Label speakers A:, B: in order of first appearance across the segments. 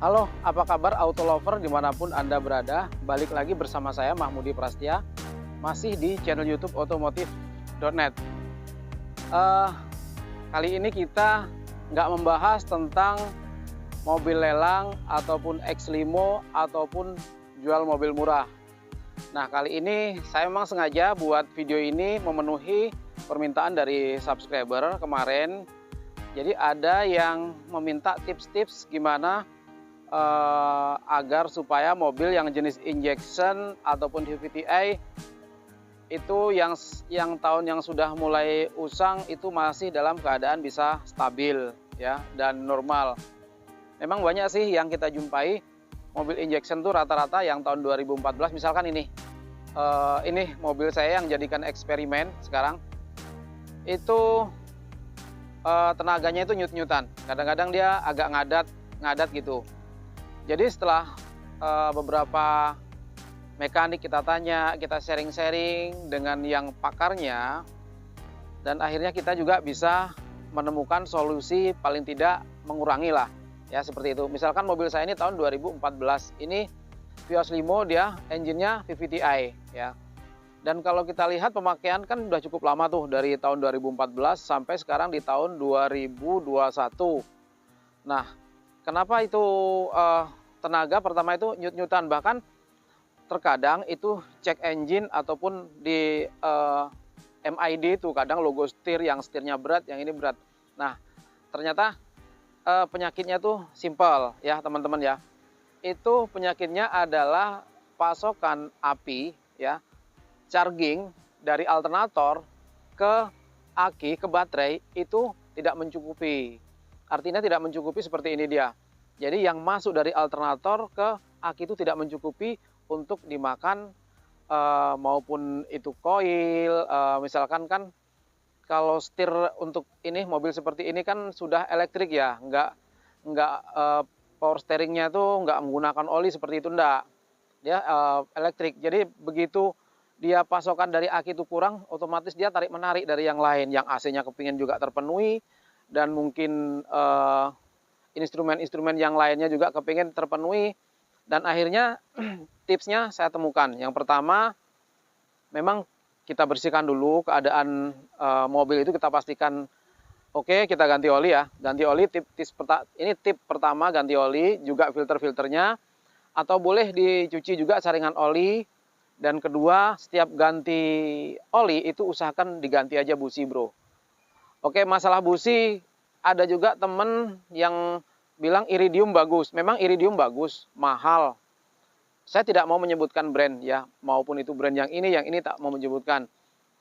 A: Halo, apa kabar auto lover dimanapun Anda berada? Balik lagi bersama saya Mahmudi Prastia, masih di channel YouTube otomotif.net. Kali ini kita nggak membahas tentang mobil lelang ataupun ex-limo ataupun jual mobil murah. Nah, kali ini saya memang sengaja buat video ini memenuhi permintaan dari subscriber kemarin. Jadi ada yang meminta tips-tips gimana agar supaya mobil yang jenis injection ataupun VVT-i itu yang tahun yang sudah mulai usang itu masih dalam keadaan bisa stabil ya dan normal. Memang banyak sih yang kita jumpai mobil injection tuh rata-rata yang tahun 2014, misalkan ini mobil saya yang jadikan eksperimen sekarang itu tenaganya itu nyut-nyutan, kadang-kadang dia agak ngadat gitu. Jadi setelah beberapa mekanik kita tanya, kita sharing-sharing dengan yang pakarnya, dan akhirnya kita juga bisa menemukan solusi paling tidak mengurangi lah, ya seperti itu. Misalkan mobil saya ini tahun 2014, ini Vios Limo, dia engine-nya VVT-i ya. Dan kalau kita lihat pemakaian kan udah cukup lama tuh, dari tahun 2014 sampai sekarang di tahun 2021. Nah, kenapa itu tenaga pertama itu nyut-nyutan, bahkan terkadang itu cek engine ataupun di MID itu kadang logo setir, yang setirnya berat, yang ini berat. Nah, ternyata penyakitnya tuh simple ya teman-teman ya. Itu penyakitnya adalah pasokan api ya, charging dari alternator ke aki, ke baterai itu tidak mencukupi. Artinya tidak mencukupi seperti ini dia. Jadi yang masuk dari alternator ke aki itu tidak mencukupi untuk dimakan maupun itu koil. Misalkan kan kalau setir untuk ini mobil seperti ini kan sudah elektrik ya, nggak power steeringnya tuh nggak menggunakan oli seperti itu, enggak. Dia elektrik. Jadi begitu dia pasokan dari aki itu kurang, otomatis dia tarik menarik dari yang lain, yang AC-nya kepingin juga terpenuhi, dan mungkin instrumen-instrumen yang lainnya juga kepingin terpenuhi. Dan akhirnya tipsnya saya temukan. Yang pertama, memang kita bersihkan dulu keadaan mobil itu, kita pastikan oke, kita ganti oli ya. Ganti oli, ini tip pertama, ganti oli, juga filter-filternya, atau boleh dicuci juga saringan oli. Dan kedua, setiap ganti oli itu usahakan diganti aja busi, bro. Oke, masalah busi, ada juga temen yang bilang iridium bagus. Memang iridium bagus, mahal. Saya tidak mau menyebutkan brand ya, maupun itu brand yang ini tak mau menyebutkan.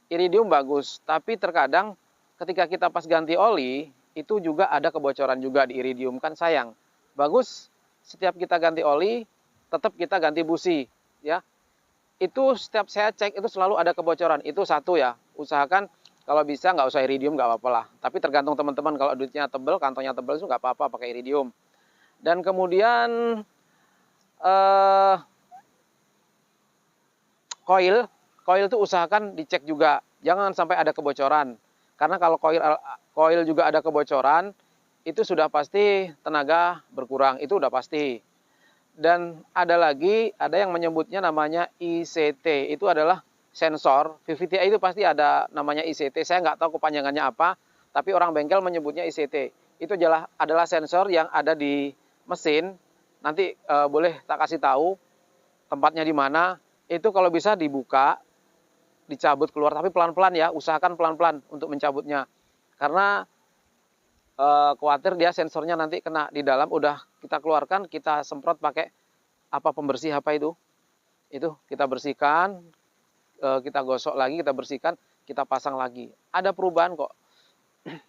A: Iridium bagus, tapi terkadang ketika kita pas ganti oli, itu juga ada kebocoran juga di iridium, kan sayang. Bagus, setiap kita ganti oli, tetap kita ganti busi ya. Itu setiap saya cek itu selalu ada kebocoran, itu satu ya. Usahakan kalau bisa nggak usah iridium, nggak apa-apa lah. Tapi tergantung teman-teman, kalau duitnya tebel, kantongnya tebel itu nggak apa-apa pakai iridium. Dan kemudian koil itu usahakan dicek juga, jangan sampai ada kebocoran. Karena kalau koil juga ada kebocoran, itu sudah pasti tenaga berkurang, itu udah pasti. Dan ada yang menyebutnya namanya ICT, itu adalah sensor. VVT-i itu pasti ada namanya ICT, saya nggak tahu kepanjangannya apa, tapi orang bengkel menyebutnya ICT. Itu adalah sensor yang ada di mesin. Nanti boleh tak kasih tahu tempatnya di mana. Itu kalau bisa dibuka, dicabut keluar, tapi pelan-pelan ya, usahakan pelan-pelan untuk mencabutnya. Karena khawatir dia sensornya nanti kena di dalam, udah kita keluarkan, kita semprot pakai pembersih itu kita bersihkan, kita gosok lagi, kita bersihkan, kita pasang lagi. Ada perubahan kok.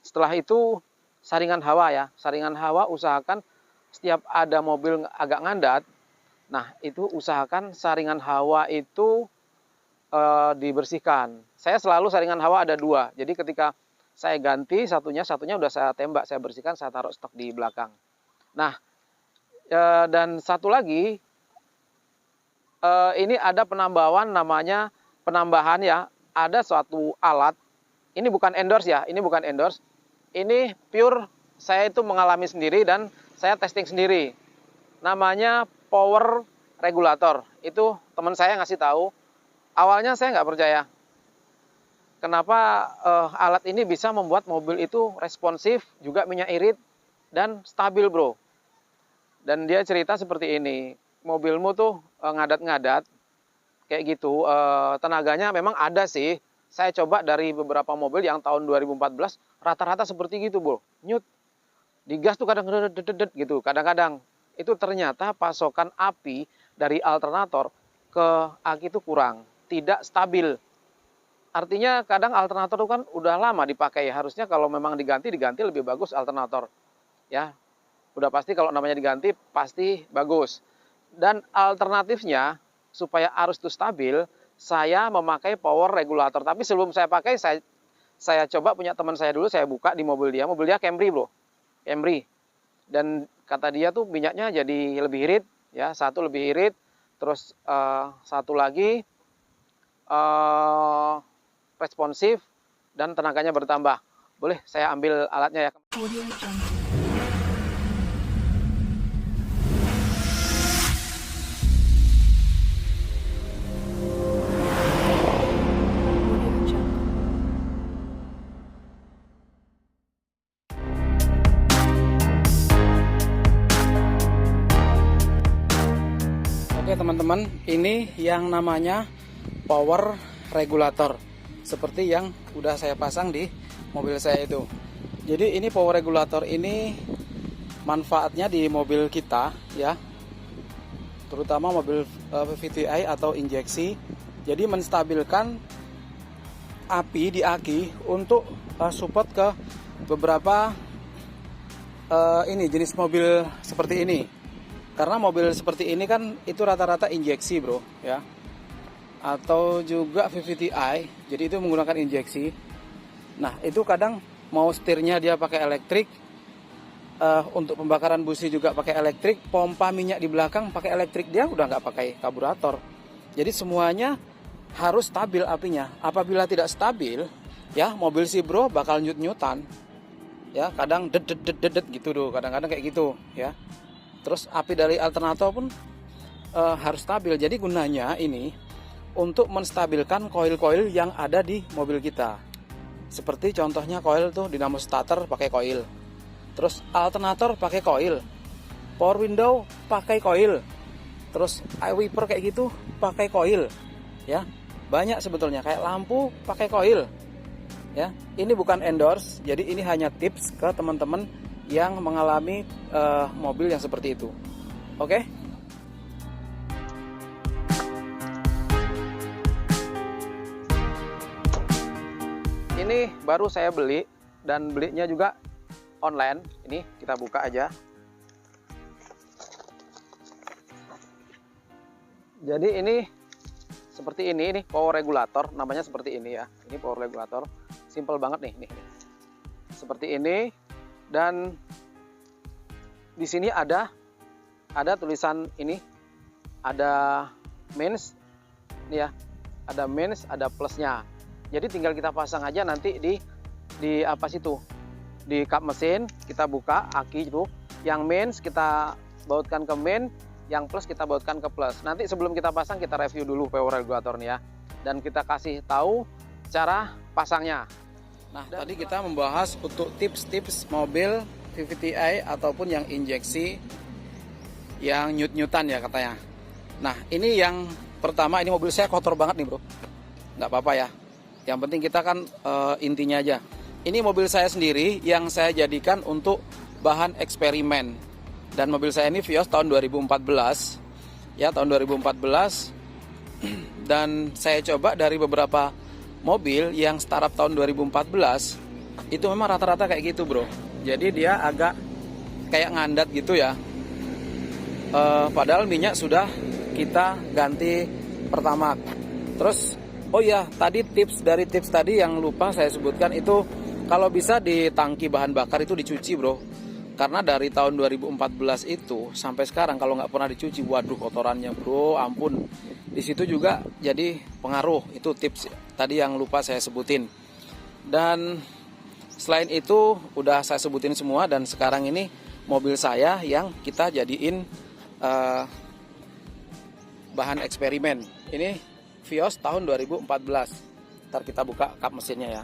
A: Setelah itu saringan hawa ya, saringan hawa usahakan setiap ada mobil agak ngadat, nah itu usahakan saringan hawa itu dibersihkan. Saya selalu saringan hawa ada 2, jadi ketika saya ganti satunya udah saya tembak, saya bersihkan, saya taruh stok di belakang. Nah, dan satu lagi, ini ada penambahan ya, ada suatu alat, ini bukan endorse ya, ini pure saya itu mengalami sendiri dan saya testing sendiri. namanya power regulator. Itu teman saya ngasih tahu. Awalnya saya nggak percaya. Kenapa alat ini bisa membuat mobil itu responsif, juga minyak irit, dan stabil, bro. Dan dia cerita seperti ini, mobilmu tuh ngadat-ngadat, kayak gitu, tenaganya memang ada sih. Saya coba dari beberapa mobil yang tahun 2014, rata-rata seperti gitu, bro. Nyut, digas tuh kadang dedet gitu, kadang-kadang. Itu ternyata pasokan api dari alternator ke aki itu kurang, tidak stabil. Artinya kadang alternator itu kan udah lama dipakai, harusnya kalau memang diganti lebih bagus alternator. Ya, udah pasti kalau namanya diganti pasti bagus. Dan alternatifnya supaya arus itu stabil, saya memakai power regulator. Tapi sebelum saya pakai, saya coba punya teman saya dulu, saya buka di mobil dia Camry, bro. Camry. Dan kata dia tuh minyaknya jadi lebih irit, ya, satu lebih irit, terus satu lagi responsif dan tenaganya bertambah. Boleh saya ambil alatnya ya. Oke teman-teman, ini yang namanya power regulator. Seperti yang udah saya pasang di mobil saya itu. Jadi ini power regulator ini manfaatnya di mobil kita ya, terutama mobil VVT-i atau injeksi. Jadi menstabilkan api di aki untuk support ke beberapa ini jenis mobil seperti ini. Karena mobil seperti ini kan itu rata-rata injeksi, bro, ya. Atau juga VVT-i, jadi itu menggunakan injeksi. Nah, itu kadang mau setirnya dia pakai elektrik, untuk pembakaran busi juga pakai elektrik, pompa minyak di belakang pakai elektrik, dia udah nggak pakai karburator. Jadi semuanya harus stabil apinya. Apabila tidak stabil, ya mobil si bro bakal nyut-nyutan, ya kadang dedet gitu tuh, kadang-kadang kayak gitu, ya. Terus api dari alternator pun harus stabil. Jadi gunanya ini untuk menstabilkan koil-koil yang ada di mobil kita. Seperti contohnya koil tuh dinamo starter pakai koil. Terus alternator pakai koil. Power window pakai koil. Terus eye wiper kayak gitu pakai koil. Ya, banyak sebetulnya, kayak lampu pakai koil. Ya, ini bukan endorse, jadi ini hanya tips ke teman-teman yang mengalami mobil yang seperti itu. Oke? Ini baru saya beli dan belinya juga online. Ini kita buka aja. Jadi ini seperti ini power regulator, namanya seperti ini ya. Ini power regulator, simple banget nih. Seperti ini. Dan di sini ada tulisan ini, ada mains, nih ya, ada mains, ada plusnya. Jadi tinggal kita pasang aja nanti di apa situ, di kap mesin kita buka aki itu, yang mains kita bautkan ke main, yang plus kita bautkan ke plus. Nanti sebelum kita pasang kita review dulu power regulatornya dan kita kasih tahu cara pasangnya. Nah, tadi kita membahas untuk tips-tips mobil VVT-i ataupun yang injeksi yang nyut-nyutan ya katanya. Nah, ini yang pertama, ini mobil saya kotor banget nih, bro. Nggak apa-apa ya. Yang penting kita kan intinya aja. Ini mobil saya sendiri yang saya jadikan untuk bahan eksperimen. Dan mobil saya ini Vios tahun 2014. Ya, tahun 2014. Dan saya coba dari beberapa mobil yang startup tahun 2014 itu memang rata-rata kayak gitu, bro. Jadi dia agak kayak ngandat gitu ya. Padahal minyak sudah kita ganti pertamax. Terus oh iya, tadi tips tadi yang lupa saya sebutkan itu, kalau bisa di tangki bahan bakar itu dicuci, bro. Karena dari tahun 2014 itu sampai sekarang kalau nggak pernah dicuci, waduh kotorannya, bro, ampun. Di situ juga jadi pengaruh. Itu tips tadi yang lupa saya sebutin. Dan selain itu udah saya sebutin semua, dan sekarang ini mobil saya yang kita jadiin bahan eksperimen. Ini Vios tahun 2014. Ntar kita buka kap mesinnya ya.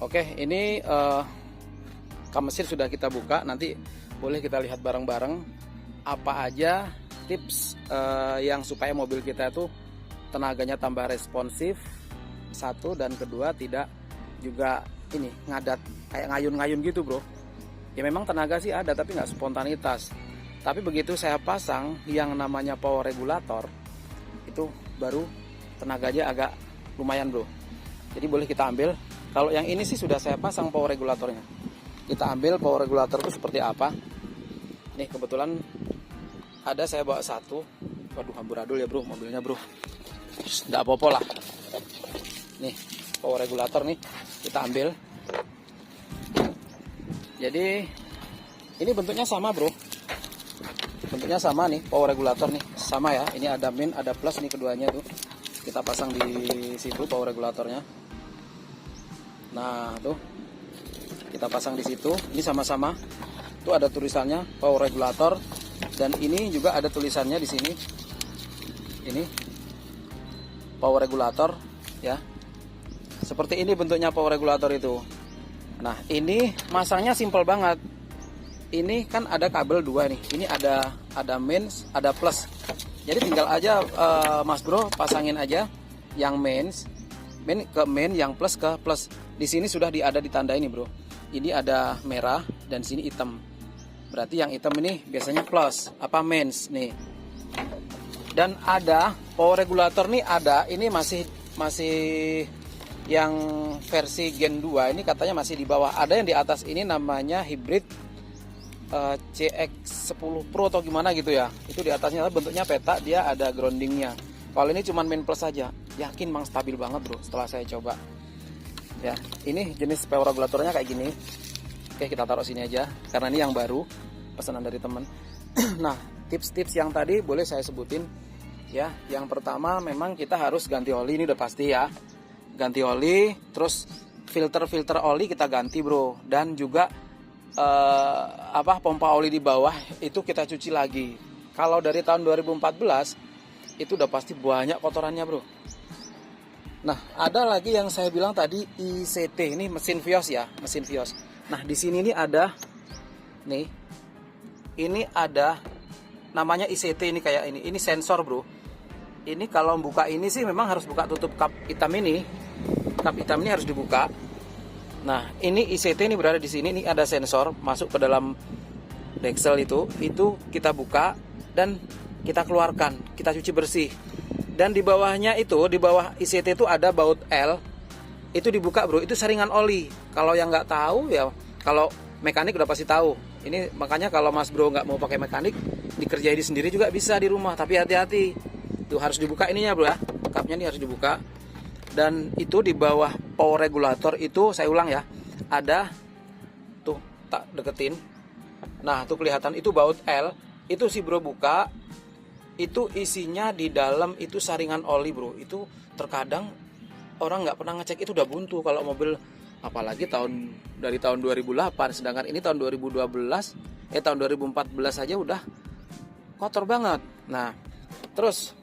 A: Oke, ini kap mesin sudah kita buka. Nanti boleh kita lihat bareng-bareng apa aja tips yang supaya mobil kita itu tenaganya tambah responsif, satu, dan kedua tidak juga ini ngadat kayak ngayun-ngayun gitu bro. Ya memang tenaga sih ada tapi nggak spontanitas. Tapi begitu saya pasang yang namanya power regulator, itu baru tenaganya agak lumayan bro. Jadi boleh kita ambil. Kalau yang ini sih sudah saya pasang power regulatornya. Kita ambil power regulator itu seperti apa. Nih kebetulan ada, saya bawa satu. Waduh, amburadul ya bro mobilnya bro. Nggak apa-apa lah. Nih power regulator nih kita ambil. Jadi ini bentuknya sama bro. Bentuknya sama nih, power regulator nih sama ya. Ini ada min, ada plus nih keduanya tuh. Kita pasang di situ power regulatornya. Nah tuh kita pasang di situ. Ini sama-sama. Tuh ada tulisannya power regulator, dan ini juga ada tulisannya di sini. Ini power regulator ya. Seperti ini bentuknya power regulator itu. Nah ini masangnya simple banget. Ini kan ada kabel dua nih. Ini ada mains, ada plus. Jadi tinggal aja Mas Bro pasangin aja yang main ke main, yang plus ke plus. Di sini sudah ada ditanda ini bro. Ini ada merah dan sini hitam. Berarti yang hitam ini biasanya plus, apa mains nih. Dan ada power regulator nih ada. Ini masih yang versi Gen 2 ini katanya masih di bawah. Ada yang di atas ini namanya hybrid CX10 Pro atau gimana gitu ya. Itu di atasnya bentuknya peta, dia ada groundingnya. Kalau ini cuman main plus saja. Yakin mang stabil banget bro setelah saya coba. Ya, ini jenis power regulatornya kayak gini. Oke, kita taruh sini aja karena ini yang baru pesanan dari teman. Nah, tips-tips yang tadi boleh saya sebutin ya. Yang pertama memang kita harus ganti oli, ini udah pasti ya. Ganti oli, terus filter oli kita ganti bro, dan juga pompa oli di bawah itu kita cuci lagi. Kalau dari tahun 2014 itu udah pasti banyak kotorannya bro. Nah, ada lagi yang saya bilang tadi ICT, ini mesin Vios ya, mesin Vios. Nah, di sini nih ada nih. Ini ada namanya ICT, ini kayak ini sensor, bro. Ini kalau buka ini sih memang harus buka tutup kap hitam ini. Kap hitam ini harus dibuka. Nah, ini ICT ini berada di sini, ini ada sensor masuk ke dalam deksel itu kita buka dan kita keluarkan, kita cuci bersih. Dan di bawahnya itu, di bawah ICT itu ada baut L. Itu dibuka bro, itu saringan oli. Kalau yang nggak tahu ya, kalau mekanik udah pasti tahu. Ini makanya kalau Mas Bro nggak mau pakai mekanik, dikerjain sendiri juga bisa di rumah. Tapi hati-hati, itu harus dibuka ininya bro ya. Kapnya ini harus dibuka. Dan itu di bawah power regulator itu, saya ulang ya, ada tuh, tak deketin. Nah tuh kelihatan itu baut L. Itu si bro buka, itu isinya di dalam itu saringan oli bro. Itu terkadang orang nggak pernah ngecek, itu udah buntu kalau mobil, apalagi dari tahun 2008, sedangkan ini tahun 2012, tahun 2014 saja udah kotor banget. Nah terus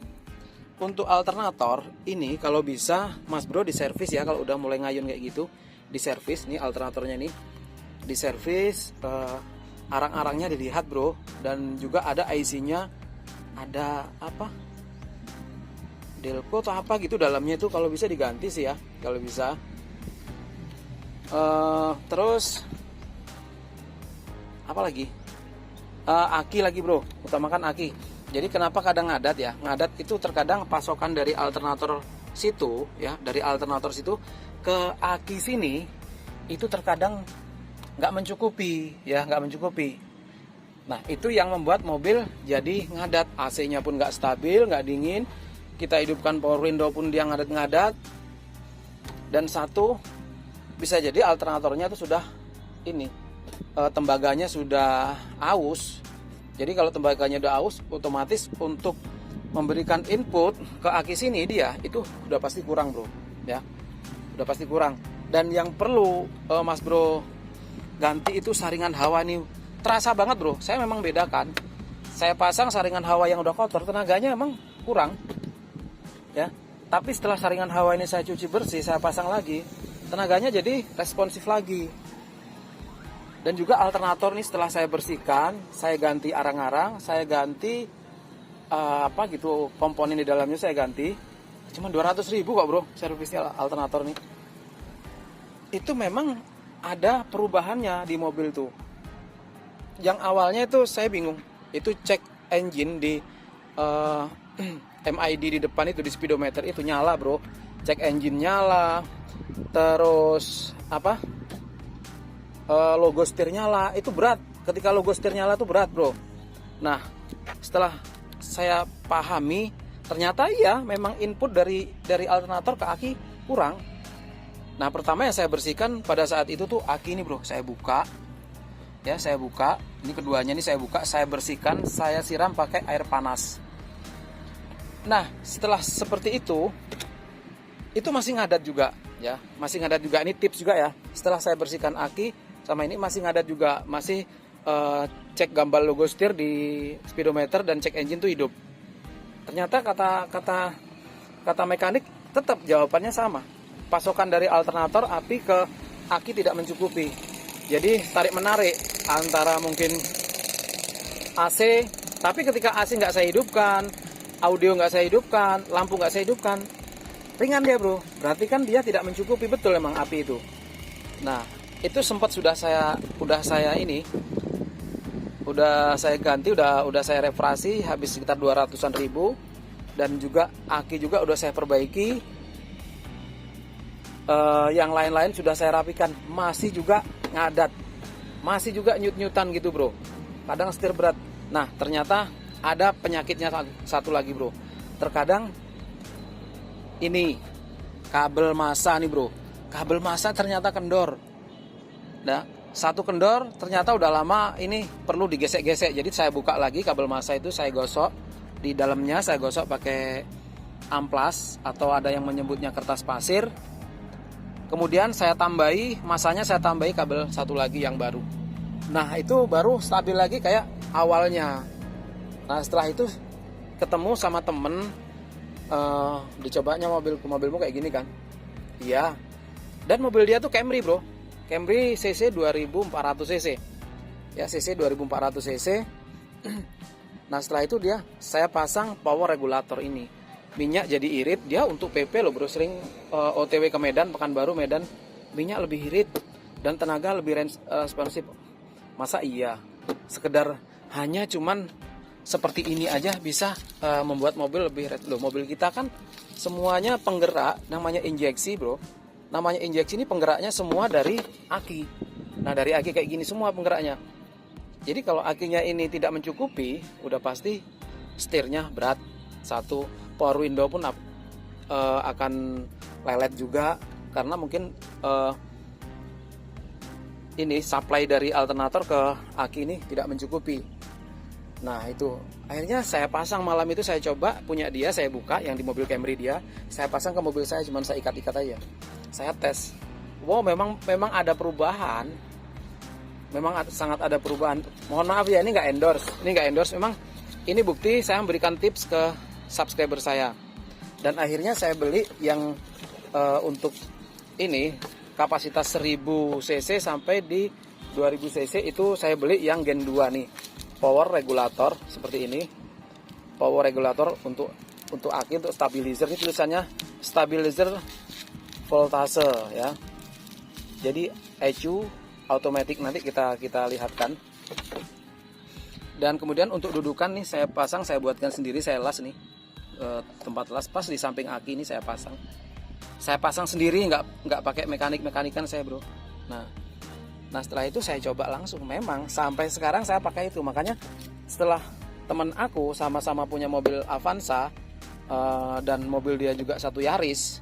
A: untuk alternator ini kalau bisa Mas Bro diservis ya, kalau udah mulai ngayun kayak gitu diservis. Nih alternatornya nih diservis, arang-arangnya dilihat bro, dan juga ada IC-nya, ada apa Delco atau apa gitu dalamnya, itu kalau bisa diganti sih ya kalau bisa. Terus apa lagi, aki lagi bro, utamakan aki. Jadi kenapa kadang ngadat ya, ngadat itu terkadang pasokan dari alternator situ ya, dari alternator situ ke aki sini itu terkadang nggak mencukupi ya, nggak mencukupi. Nah itu yang membuat mobil jadi ngadat. AC-nya pun nggak stabil, nggak dingin. Kita hidupkan power window pun dia ngadat-ngadat. Dan satu, bisa jadi alternatornya itu sudah ini, tembaganya sudah aus. Jadi kalau tembaganya udah aus, otomatis untuk memberikan input ke aki sini dia itu udah pasti kurang bro ya, udah pasti kurang. Dan yang perlu Mas Bro ganti itu saringan hawa nih. Terasa banget bro, saya memang bedakan. Saya pasang saringan hawa yang udah kotor, tenaganya emang kurang ya. Tapi setelah saringan hawa ini saya cuci bersih, saya pasang lagi, tenaganya jadi responsif lagi. Dan juga alternator nih setelah saya bersihkan, saya ganti arang-arang, saya ganti komponen di dalamnya saya ganti. Cuma 200.000 kok bro servisnya alternator nih. Itu memang ada perubahannya di mobil tuh. Yang awalnya itu saya bingung, itu cek engine di MID di depan itu, di speedometer itu nyala bro, cek engine nyala, terus logo setir nyala, itu berat. Ketika logo setir nyala itu berat bro. Nah setelah saya pahami, ternyata iya memang input dari alternator ke aki kurang. Nah pertama yang saya bersihkan pada saat itu tuh aki ini bro, saya buka ya, saya buka, ini keduanya nih saya buka, saya bersihkan, saya siram pakai air panas. Nah setelah seperti itu masih ngadat juga ya, masih ngadat juga. Ini tips juga ya, setelah saya bersihkan aki sama ini masih ngadat juga, masih cek gambar logo setir di speedometer dan cek engine tuh hidup. Ternyata kata mekanik tetap jawabannya sama. Pasokan dari alternator api ke aki tidak mencukupi. Jadi tarik menarik antara mungkin AC, tapi ketika AC nggak saya hidupkan, audio nggak saya hidupkan, lampu nggak saya hidupkan, ringan dia bro. Berarti kan dia tidak mencukupi betul emang api itu. Nah itu sempat sudah saya ganti, udah saya reparasi habis sekitar 200-an ribu. Dan juga aki juga udah saya perbaiki. Yang lain-lain sudah saya rapikan, masih juga ngadat, masih juga nyut-nyutan gitu bro, kadang setir berat. Nah ternyata ada penyakitnya satu lagi bro, terkadang ini kabel massa nih bro, kabel massa ternyata kendor. Nah satu kendor ternyata udah lama ini perlu digesek-gesek. Jadi saya buka lagi kabel massa itu, saya gosok di dalamnya, saya gosok pakai amplas atau ada yang menyebutnya kertas pasir. Kemudian saya tambahi masanya, saya tambahi kabel satu lagi yang baru. Nah itu baru stabil lagi kayak awalnya. Nah setelah itu ketemu sama temen, dicobanya mobilmu kayak gini kan? Iya. Dan mobil dia tuh Camry bro, Camry cc 2400 cc ya, cc 2400 cc. Nah setelah itu saya pasang power regulator ini. Minyak jadi irit, dia untuk PP loh bro, sering OTW ke Medan, Pekanbaru, Medan, minyak lebih irit dan tenaga lebih responsif. Masa iya sekedar hanya cuman seperti ini aja bisa membuat mobil lebih loh. Mobil kita kan semuanya penggerak, namanya injeksi bro. Namanya injeksi ini penggeraknya semua dari aki. Nah dari aki kayak gini semua penggeraknya. Jadi kalau akinya ini tidak mencukupi, udah pasti setirnya berat. Satu, power window pun akan lelet juga, karena mungkin ini supply dari alternator ke aki ini tidak mencukupi. Nah itu akhirnya saya pasang malam itu, saya coba punya dia, saya buka yang di mobil Camry dia, saya pasang ke mobil saya, cuman saya ikat-ikat aja, saya tes. Wow memang ada perubahan, memang sangat ada perubahan. Mohon maaf ya, ini nggak endorse, memang ini bukti saya memberikan tips ke subscriber saya. Dan akhirnya saya beli yang untuk ini kapasitas 1000 cc sampai di 2000 cc itu saya beli yang Gen 2 nih, power regulator seperti ini. Power regulator untuk aki, untuk stabilizer, ini tulisannya stabilizer voltase ya. Jadi ECU automatic, nanti kita lihatkan. Dan kemudian untuk dudukan nih saya pasang, saya buatkan sendiri, saya las nih tempat las pas di samping aki ini saya pasang sendiri, nggak pakai mekanikan saya bro. Nah setelah itu saya coba langsung, memang sampai sekarang saya pakai itu. Makanya setelah teman aku sama-sama punya mobil Avanza dan mobil dia juga satu Yaris,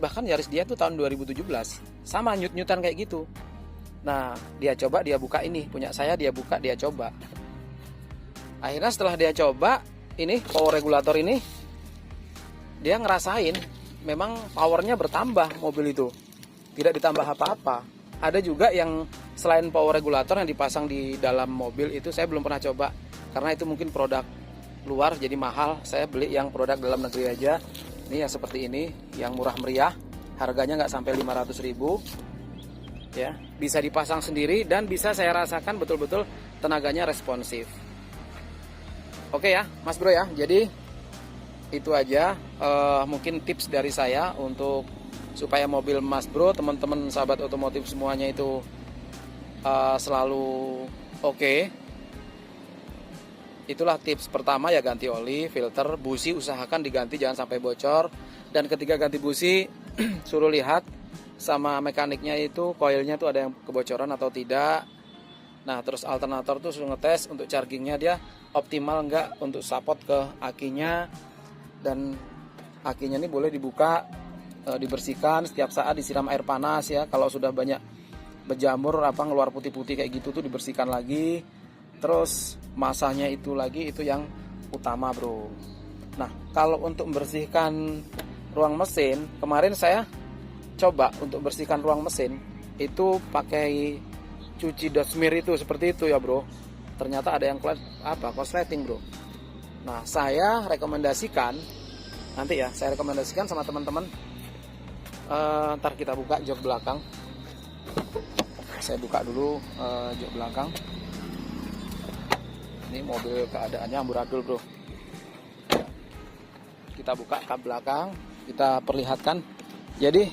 A: bahkan Yaris dia tuh tahun 2017 sama nyut-nyutan kayak gitu. Nah dia coba, dia buka ini punya saya, dia buka, dia coba. Akhirnya setelah dia coba ini power regulator ini, dia ngerasain memang powernya bertambah mobil itu.
B: tidak ditambah apa-apa. Ada juga yang selain power regulator yang dipasang di dalam mobil, itu saya belum pernah coba karena itu mungkin produk luar jadi mahal. Saya beli yang produk dalam negeri aja. Ini yang seperti ini, yang murah meriah, harganya nggak sampai 500.000 ya. Bisa dipasang sendiri dan bisa saya rasakan betul-betul tenaganya responsif. Oke ya Mas Bro ya, jadi itu aja mungkin tips dari saya untuk supaya mobil Mas Bro, teman-teman sahabat otomotif semuanya itu selalu oke. Itulah tips pertama ya, ganti oli, filter, busi usahakan diganti, jangan sampai bocor. Dan ketika ganti busi suruh lihat sama mekaniknya itu koilnya tuh ada yang kebocoran atau tidak. Nah terus alternator tuh suruh ngetes untuk chargingnya dia optimal enggak untuk support ke akinya. Dan akinya ini boleh dibuka, dibersihkan setiap saat, disiram air panas ya. Kalau sudah banyak berjamur ngeluar putih-putih kayak gitu tuh dibersihkan lagi. Terus masanya itu lagi, itu yang utama bro. Nah kalau untuk membersihkan ruang mesin, kemarin saya coba untuk bersihkan ruang mesin itu pakai cuci dosmir itu seperti itu ya bro. Ternyata ada yang korsleting bro. Nah saya rekomendasikan nanti ya, saya rekomendasikan sama teman-teman, ntar kita buka jok belakang. Saya buka dulu jok belakang. Ini mobil keadaannya amburadul bro. Kita buka kap belakang, kita perlihatkan. Jadi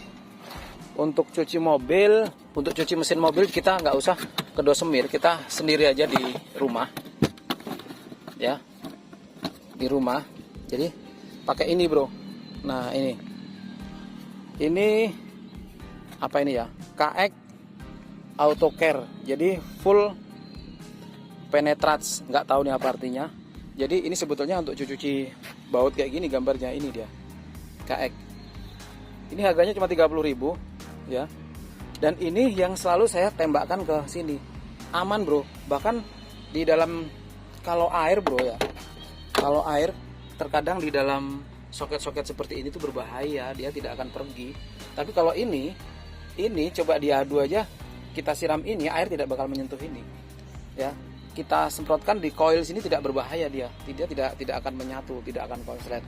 B: untuk cuci mobil, untuk cuci mesin mobil kita nggak usah ke dosmir, kita sendiri aja di rumah ya, di rumah. Jadi pakai ini bro. Nah ini apa ini ya, KX Auto Care, jadi full penetrats, nggak tahu nih apa artinya. Jadi ini sebetulnya untuk cuci baut kayak gini, gambarnya ini dia KX. Ini harganya cuma 30.000 ya. Dan ini yang selalu saya tembakkan ke sini, aman bro. Bahkan di dalam, kalau air bro ya, kalau air terkadang di dalam soket-soket seperti ini tuh berbahaya, dia tidak akan pergi. Tapi kalau ini coba diadu aja, kita siram ini, air tidak bakal menyentuh ini ya. Kita semprotkan di coil sini, tidak berbahaya dia tidak akan menyatu, tidak akan konslet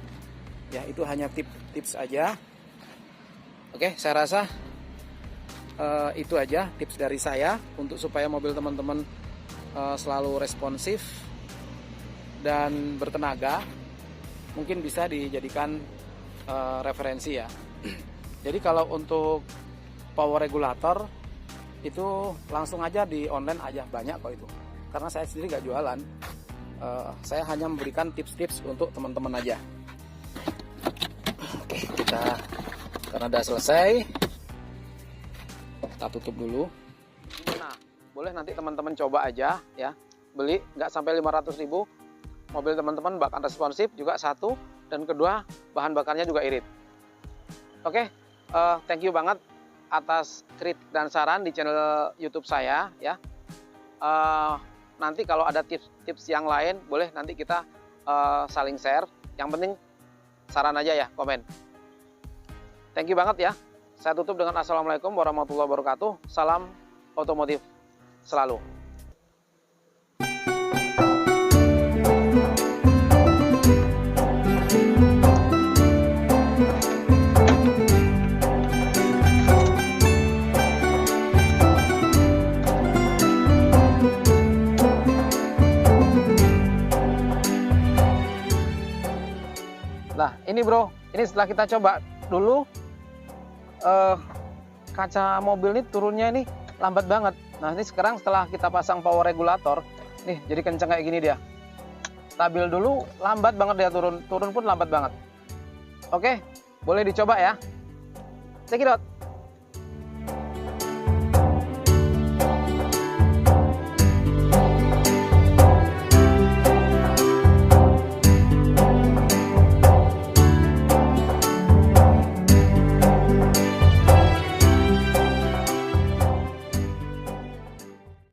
B: ya. Itu hanya tips aja. Oke, saya rasa itu aja tips dari saya untuk supaya mobil teman-teman selalu responsif dan bertenaga. Mungkin bisa dijadikan referensi ya. Jadi kalau untuk power regulator itu langsung aja di online aja, banyak kok itu. Karena saya sendiri nggak jualan, saya hanya memberikan tips-tips untuk teman-teman aja. Oke, kita karena udah selesai, kita tutup dulu. Nah, boleh nanti teman-teman coba aja ya, beli nggak sampai 500.000. Mobil teman-teman bahkan responsif juga satu, dan kedua bahan bakarnya juga irit. Oke, thank you banget atas kritik dan saran di channel YouTube saya ya. Nanti kalau ada tips-tips yang lain, boleh nanti kita saling share. Yang penting saran aja ya, komen. Thank you banget ya. Saya tutup dengan assalamualaikum warahmatullahi wabarakatuh. Salam otomotif selalu. Nah ini bro, ini setelah kita coba dulu, kaca mobil ini turunnya ini lambat banget. Nah ini sekarang setelah kita pasang power regulator, nih jadi kenceng kayak gini dia. Stabil dulu lambat banget dia, turun pun lambat banget. Oke, boleh dicoba ya. Check it out.